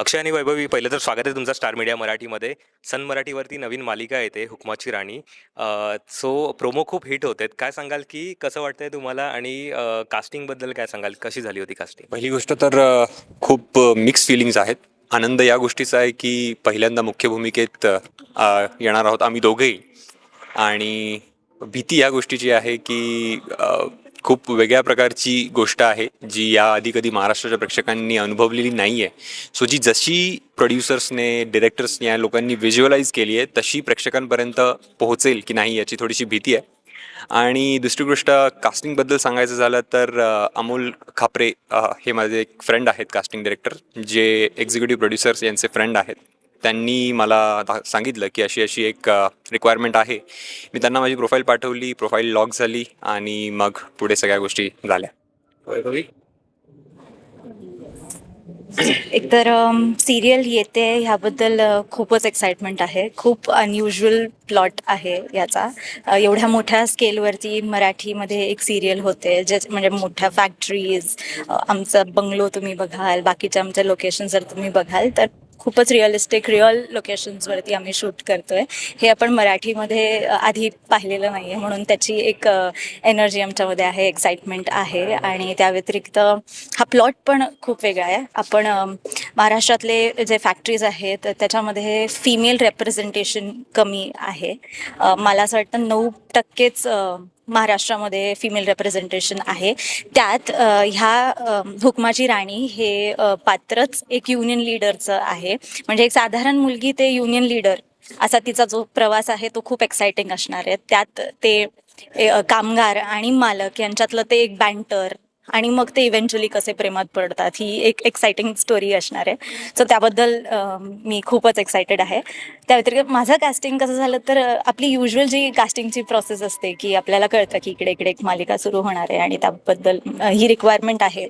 अक्षय आणि वैभवी, पहिलं तर स्वागत आहे तुमचं स्टार मीडिया मराठीमध्ये. सन मराठीवरती नवीन मालिका येते हुकमाची राणी. सो प्रोमो खूप हिट होतात. काय सांगाल की कसं वाटतंय तुम्हाला आणि कास्टिंगबद्दल काय सांगाल? कशी झाली होती कास्टिंग? पहिली गोष्ट तर खूप मिक्स फिलिंग्स आहेत. आनंद या गोष्टीचा आहे की पहिल्यांदा मुख्य भूमिकेत येणार आहोत आम्ही दोघेही. आणि भीती या गोष्टीची आहे की खूप वेगळ्या प्रकारची गोष्ट आहे जी याआधी कधी महाराष्ट्राच्या प्रेक्षकांनी अनुभवलेली नाही आहे. सो जी जशी प्रोड्युसर्सने डिरेक्टर्सने या लोकांनी व्हिज्युअलाइज केली आहे तशी प्रेक्षकांपर्यंत पोहोचेल की नाही याची थोडीशी भीती आहे. आणि दुसरी गोष्ट कास्टिंगबद्दल सांगायचं झालं तर अमोल खापरे हे माझे एक फ्रेंड आहेत कास्टिंग डिरेक्टर, जे एक्झिक्युटिव्ह प्रोड्युसर्स यांचे फ्रेंड आहेत. त्यांनी मला सांगितलं की अशी अशी एक रिक्वायरमेंट आहे. मी त्यांना माझी प्रोफाईल पाठवली, प्रोफाईल लॉक झाली आणि मग पुढे सगळ्या गोष्टी झाल्या. एकतर सिरियल येते ह्याबद्दल खूपच एक्साइटमेंट आहे. खूप अनयुज्युअल प्लॉट आहे याचा. एवढ्या मोठ्या स्केलवरती मराठीमध्ये एक सिरियल होते, जे म्हणजे मोठ्या फॅक्टरीज, आमचा बंगलो तुम्ही बघाल, बाकीच्या आमच्या लोकेशन जर तुम्ही बघाल तर खूपच रिअल लोकेशन्सवरती आम्ही शूट करतोय. हे आपण मराठीमध्ये आधी पाहिलेलं नाही आहे, म्हणून त्याची एक एनर्जी आमच्यामध्ये आहे, एक्साइटमेंट आहे. आणि त्या व्यतिरिक्त हा प्लॉट पण खूप वेगळा आहे. आपण महाराष्ट्रातले जे फॅक्टरीज आहेत त्याच्यामध्ये फिमेल रेप्रेझेंटेशन कमी आहे. मला असं वाटतं 9%च महाराष्ट्रामध्ये फिमेल रेप्रेझेंटेशन आहे. त्यात ह्या हुकमाची राणी हे पात्रच एक युनियन लीडरचं आहे. म्हणजे एक साधारण मुलगी ते युनियन लीडर असा तिचा जो प्रवास आहे तो खूप एक्साइटिंग असणार आहे. त्यात ते कामगार आणि मालक यांच्यातलं ते एक बँटर आणि मग ते इव्हेंच्युअली कसे प्रेमात पडतात, ही एक एक्साइटिंग स्टोरी असणार आहे. सो त्याबद्दल मी खूपच एक्सायटेड आहे. त्या व्यतिरिक्त माझं कास्टिंग कसं झालं तर आपली युज्युअल जी कास्टिंगची प्रोसेस असते की आपल्याला कळतं की इकडे इकडे एक मालिका सुरू होणार आहे आणि त्याबद्दल ही रिक्वायरमेंट आहे.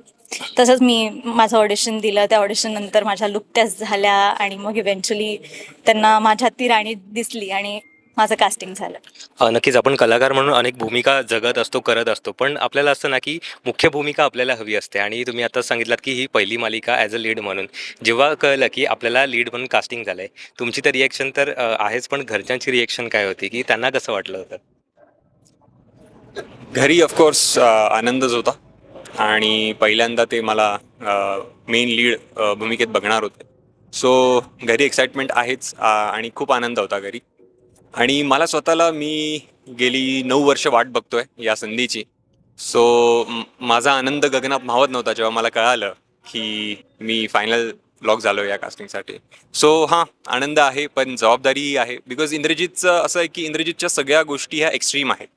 तसंच मी माझं ऑडिशन दिलं. त्या ऑडिशन नंतर माझ्या लुक टेस्ट झाल्या आणि मग इव्हेंच्युअली त्यांना माझ्यात ती राणी दिसली आणि माझं कास्टिंग झालं. नक्कीच आपण कलाकार म्हणून अनेक भूमिका जगत असतो, करत असतो, पण आपल्याला असतं ना की मुख्य भूमिका आपल्याला हवी असते. आणि तुम्ही आता सांगितलात की ही पहिली मालिका ॲज अ लीड म्हणून. जेव्हा कळलं की आपल्याला लीड म्हणून कास्टिंग झालं आहे, तुमची तर रिॲक्शन तर आहेच, पण घरच्यांची रिॲक्शन काय होती, की त्यांना कसं वाटलं होतं? घरी ऑफकोर्स आनंदच होता. आणि पहिल्यांदा ते मला मेन लीड भूमिकेत बघणार होते. सो घरी एक्साइटमेंट आहेच आणि खूप आनंद होता घरी. आणि मला स्वतःला मी गेली 9 वर्ष वाट बघतोय या संधीची. सो माझा आनंद गगनात मावत नव्हता जेव्हा मला कळालं की मी फायनल लॉक झालो या कास्टिंगसाठी. सो हां, आनंद आहे पण जबाबदारीही आहे. बिकॉज इंद्रजितचं असं आहे की इंद्रजितच्या सगळ्या गोष्टी ह्या एक्स्ट्रीम आहेत.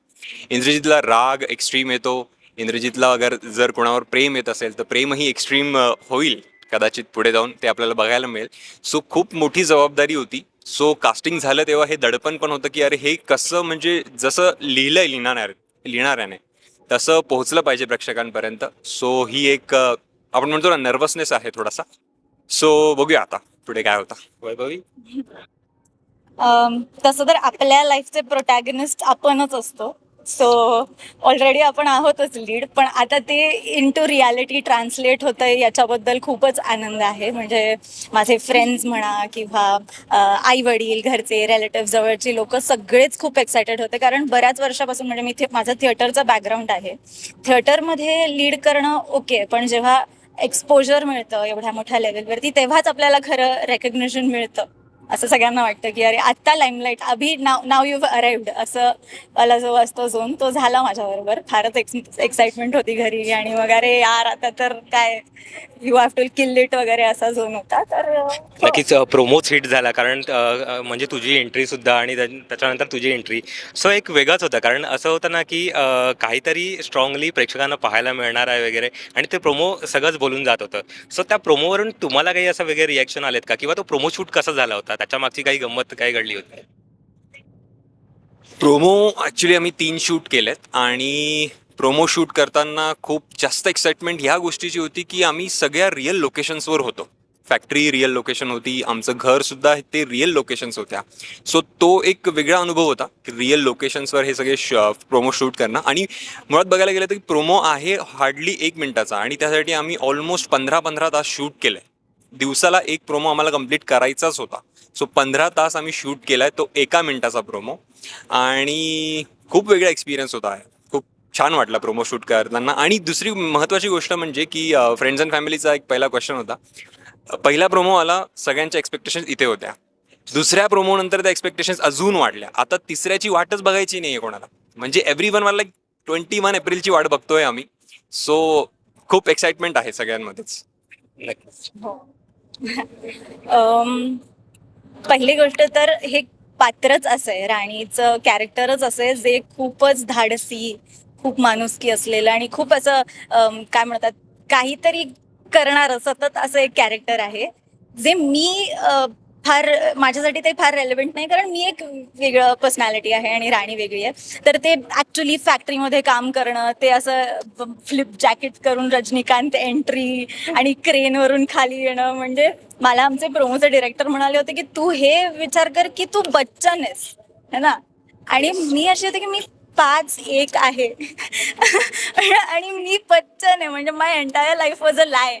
इंद्रजितला राग एक्स्ट्रीम येतो. इंद्रजितला जर कोणावर प्रेम येत असेल तर प्रेमही एक्स्ट्रीम होईल कदाचित पुढे जाऊन, ते आपल्याला बघायला मिळेल. सो खूप मोठी जबाबदारी होती. सो कास्टिंग झालं तेव्हा हे दडपण पण होतं की अरे हे कसं, म्हणजे जसं लिहिलंय लिहिणाऱ्याने तसं पोहोचलं पाहिजे प्रेक्षकांपर्यंत. सो ही एक आपण म्हणतो ना नर्वसनेस आहे थोडासा. सो बघूया आता पुढे काय होतं. वैभवी, तसं तर आपल्या लाईफचे प्रोटॅगनिस्ट आपणच असतो. सो ऑलरेडी आपण आहोतच लीड, पण आता ते इंटू रियालिटी ट्रान्सलेट होतं आहे याच्याबद्दल खूपच आनंद आहे. म्हणजे माझे फ्रेंड्स म्हणा किंवा आई वडील, घरचे रिलेटिव्ह, जवळची लोक सगळेच खूप एक्सायटेड होते. कारण बऱ्याच वर्षापासून, म्हणजे मी माझं थिएटरचं बॅकग्राऊंड आहे, थिएटरमध्ये लीड करणं ओके, पण जेव्हा एक्सपोजर मिळतं एवढ्या मोठ्या लेवलवरती तेव्हाच आपल्याला खरं रेकग्निशन मिळतं. असं सगळ्यांना वाटतं की अरे आत्ता limelight, Abhi now you arrived, असं वाला जो असतो झोन, तो झाला माझ्याबरोबर. फारच एक्साइटमेंट होती घरी. आणि मग अरे यार आता तर काय, you have to kill it वगैरे असा झोन होता. तर नक्कीच प्रोमोच हिट झाला, कारण म्हणजे तुझी एंट्रीसुद्धा आणि त्याच्यानंतर तुझी एंट्री. सो एक वेगळाच होता, कारण असं होतं ना की काहीतरी स्ट्रॉंगली प्रेक्षकांना पाहायला मिळणार आहे वगैरे, आणि ते प्रोमो सगळंच बोलून जात होतं. सो त्या प्रोमोवरून तुम्हाला काही असं वेगळे रिॲक्शन आलेत का, किंवा तो प्रोमो शूट कसा झाला होता, त्याच्या मागची काही गंमत काय घडली होती? प्रोमो ॲक्च्युली आम्ही 3 शूट केलेत. आणि प्रोमो शूट करताना खूप जास्त एक्साइटमेंट ह्या गोष्टीची होती की आम्ही सगळ्या रिअल लोकेशन्सवर होतो. फॅक्टरी रिअल लोकेशन होती, आमचं घरसुद्धा ते रिअल लोकेशन्स होत्या. सो तो एक वेगळा अनुभव होता की रिअल लोकेशन्सवर हे सगळे प्रोमो शूट करणं. आणि मुळात बघायला गेलं तर प्रोमो आहे हार्डली 1 मिनिटाचा, आणि त्यासाठी आम्ही ऑलमोस्ट 15-15 तास शूट केलं आहे. दिवसाला एक प्रोमो आम्हाला कंप्लीट करायचाच होता. सो 15 तास आम्ही शूट केलाय तो 1 मिनिटाचा प्रोमो, आणि खूप वेगळा एक्सपिरियन्स होता. खूप छान वाटला प्रोमो शूट करताना. आणि दुसरी महत्त्वाची गोष्ट म्हणजे की फ्रेंड्स अँड फॅमिलीचा एक पहिला क्वेश्चन होता. पहिला प्रोमो आला, सगळ्यांच्या एक्सपेक्टेशन्स इथे होत्या. दुसऱ्या प्रोमो नंतर त्या एक्सपेक्टेशन्स अजून वाढल्या. आता तिसऱ्याची वाटच बघायची नाही आहे कोणाला. म्हणजे एव्हरीवन मला 21 एप्रिलची वाट बघतोय आम्ही. सो खूप एक्साइटमेंट आहे सगळ्यांमध्येच. नक्कीच. हो. पहिली गोष्ट तर हे पात्रच असं आहे, राणीचं कॅरेक्टरच असं आहे जे खूपच धाडसी, खूप माणुसकी असलेलं आणि खूप असं काय म्हणतात, काहीतरी करणारं सतत असं एक कॅरेक्टर आहे जे मी फार माझ्यासाठी ते फार रेलेव्हंट नाही, कारण मी एक वेगळं पर्सनॅलिटी आहे आणि राणी वेगळी आहे. तर ते ॲक्च्युली फॅक्टरीमध्ये काम करणं, ते असं फ्लिप जॅकेट करून रजनीकांत एंट्री आणि क्रेनवरून खाली येणं, म्हणजे मला आमचे प्रोमोचे डिरेक्टर म्हणाले होते की तू हे विचार कर की तू बच्चन आहेस, है ना. आणि मी अशी होते की मी 5'1" आहे आणि मी बच्चन आहे, म्हणजे माय एंटायर लाईफ वॉज अ लाय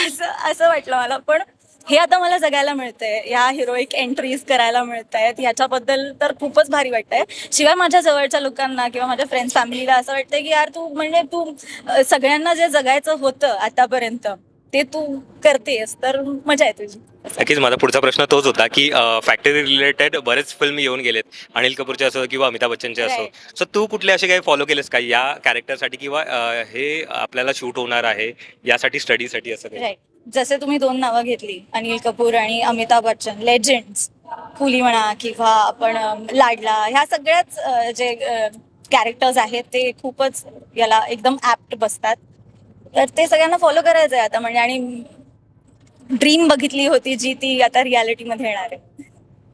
असं वाटलं मला. पण हे आता मला जगायला मिळतंय, या हिरोईक एंट्रीज करायला मिळत आहेत, याच्याबद्दल तर खूपच भारी वाटतंय. शिवाय माझ्या जवळच्या लोकांना किंवा माझ्या फ्रेंड्स फॅमिलीला असं वाटतंय की यार तू म्हणजे तू सगळ्यांना जे जगायचं होतं आतापर्यंत ते तू करतेस, तर मजा आहे तुझी. नक्कीच माझा पुढचा प्रश्न तोच होता की फॅक्टरी रिलेटेड बरेच फिल्म येऊन गेलेत, अनिल कपूरचे असो किंवा अमिताभ बच्चनचे असो. Right. सो तू कुठले असे काही फॉलो केलेस का या कॅरेक्टरसाठी, किंवा हे आपल्याला शूट होणार आहे यासाठी, स्टडीसाठी असं काही? राईट. जसे तुम्ही 2 नावं घेतली, अनिल कपूर आणि अमिताभ बच्चन, लेजेंड्स. कुली म्हणा किंवा आपण लाडला, ह्या सगळ्याच जे कॅरेक्टर्स आहेत ते खूपच याला एकदम ॲप्ट बसतात. तर ते सगळ्यांना फॉलो करायचं आहे आता, म्हणजे आणि ड्रीम बघितली होती जी ती आता रियालिटीमध्ये येणार आहे.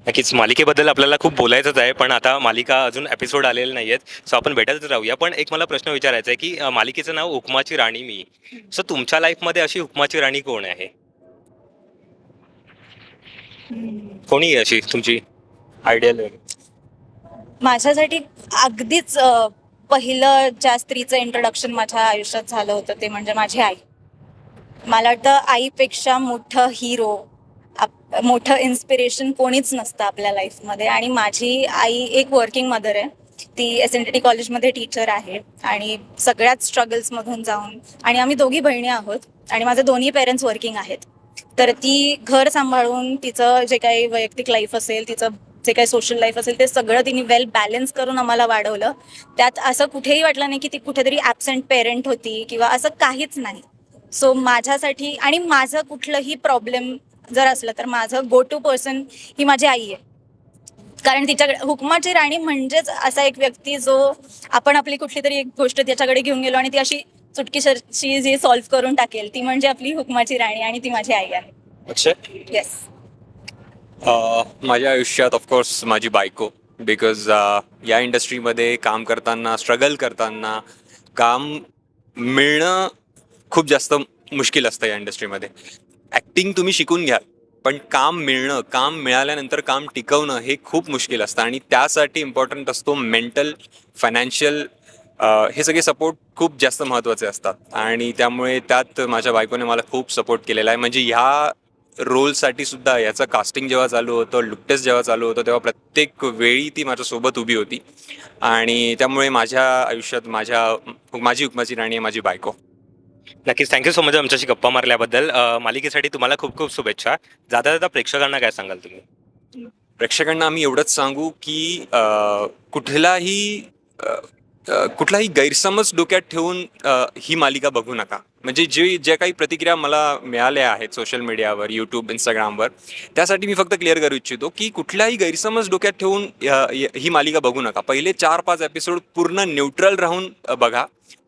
नक्कीच मालिकेबद्दल आपल्याला खूप बोलायचंच आहे, पण आता मालिका अजून एपिसोड आलेले नाही आहेत, सो आपण भेटतच राहूया. पण एक मला प्रश्न विचारायचा आहे की मालिकेचं नाव हुकमाची राणी मी. सो तुमच्या लाईफमध्ये अशी हुकमाची राणी कोण आहे? कोणी आहे अशी तुमची आयडियल? माझ्यासाठी अगदीच पहिलं ज्या स्त्रीचं इंट्रोडक्शन माझ्या आयुष्यात झालं होतं ते म्हणजे माझी आई. मला वाटतं आईपेक्षा मोठं हिरो, मोठं इन्स्पिरेशन कोणीच नसतं आपल्या लाईफमध्ये. आणि माझी आई एक वर्किंग मदर आहे. ती SNTT कॉलेजमध्ये टीचर आहे आणि सगळ्याच स्ट्रगल्समधून जाऊन, आणि आम्ही दोघी बहिणी आहोत आणि माझे दोन्ही पेरेंट्स वर्किंग आहेत. तर ती घर सांभाळून तिचं जे काही वैयक्तिक लाईफ असेल, तिचं जे काही सोशल लाईफ असेल, ते सगळं तिने वेल बॅलन्स करून आम्हाला वाढवलं. त्यात असं कुठेही वाटलं नाही की ती कुठेतरी ॲबसेंट पेरेंट होती किंवा असं काहीच नाही. सो माझ्यासाठी, आणि माझं कुठलंही प्रॉब्लेम जर असलं तर माझं गो टू पर्सन ही माझी आई आहे. कारण तिच्याकडे, हुकमाची राणी म्हणजेच असा एक व्यक्ती जो आपण आपली कुठली तरी एक गोष्ट त्याच्याकडे घेऊन गेलो आणि ती अशी चुटकीशी जी सॉल्व्ह करून टाकेल, ती म्हणजे आपली हुकमाची राणी, आणि ती माझी आई आहे. अच्छा. येस. माझ्या आयुष्यात ऑफकोर्स माझी बायको. बिकॉज या इंडस्ट्रीमध्ये काम करताना, स्ट्रगल करताना काम मिळणं खूप जास्त मुश्किल असतं या इंडस्ट्रीमध्ये. ॲक्टिंग तुम्ही शिकून घ्याल, पण काम मिळणं, काम मिळाल्यानंतर काम टिकवणं हे खूप मुश्किल असतं. आणि त्यासाठी इम्पॉर्टंट असतो मेंटल, फायनान्शियल, हे सगळे सपोर्ट खूप जास्त महत्त्वाचे असतात. आणि त्यामुळे त्यात माझ्या बायकोने मला खूप सपोर्ट केलेला आहे. म्हणजे ह्या रोलसाठी सुद्धा, याचं कास्टिंग जेव्हा चालू होतं, लुक टेस्ट जेव्हा चालू होतं, तेव्हा प्रत्येक वेळी ती माझ्यासोबत उभी होती. आणि त्यामुळे माझ्या आयुष्यात माझी हुकमाची राणी आहे माझी बायको. नक्कीच, थँक्यू सो मच आमच्याशी गप्पा मारल्याबद्दल. मालिकेसाठी तुम्हाला खूप खूप शुभेच्छा. जाता जाता प्रेक्षकांना काय सांगाल तुम्ही? प्रेक्षकांना आम्ही एवढंच सांगू की कुठलाही गैरसमज डोक्यात ठेवून ही मालिका बघू नका. म्हणजे ज्या काही प्रतिक्रिया मला मिळाल्या आहेत सोशल मीडियावर, यूट्यूब, इंस्टाग्रामवर, त्यासाठी मी फक्त क्लिअर करू इच्छितो की कुठलाही गैरसमज डोक्यात ठेवून ही मालिका बघू नका. पहिले 4-5 एपिसोड पूर्ण न्यूट्रल राहून बघा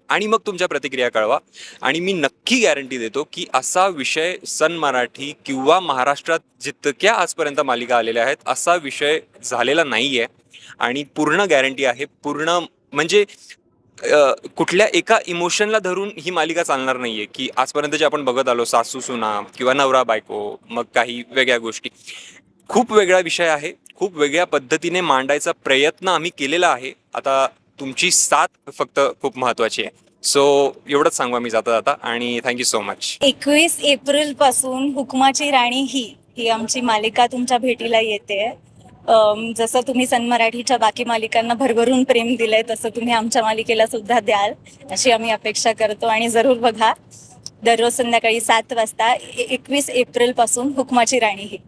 आणि मग तुमच्या प्रतिक्रिया कळवा. आणि मी नक्की गॅरंटी देतो की असा विषय सन मराठी किंवा महाराष्ट्रात जितक्या आजपर्यंत मालिका आलेल्या आहेत असा विषय झालेला नाही आहे. आणि पूर्ण गॅरंटी आहे, पूर्ण म्हणजे कुठल्या एका इमोशनला धरून ही मालिका चालणार नाहीये. की आजपर्यंत जे आपण बघत आलो, सासू सुना किंवा नवरा बायको, मग काही वेगळ्या गोष्टी, खूप वेगळा विषय आहे. खूप वेगळ्या पद्धतीने मांडायचा प्रयत्न आम्ही केलेला आहे. आता तुमची साथ फक्त खूप महत्त्वाची आहे. सो एवढंच सांगू मी जाता जाता, आणि थँक्यू सो मच. 21 एप्रिल पासून हुकमाची राणी ही आमची मालिका तुमच्या भेटीला येते. जसं तुम्ही सन मराठीच्या बाकी मालिकांना भरभरून प्रेम दिलंय तसं तुम्ही आमच्या मालिकेला सुद्धा द्याल अशी आम्ही अपेक्षा करतो. आणि जरूर बघा दररोज संध्याकाळी 7 वाजता 21 एप्रिल पासून हुकमाची राणी ही.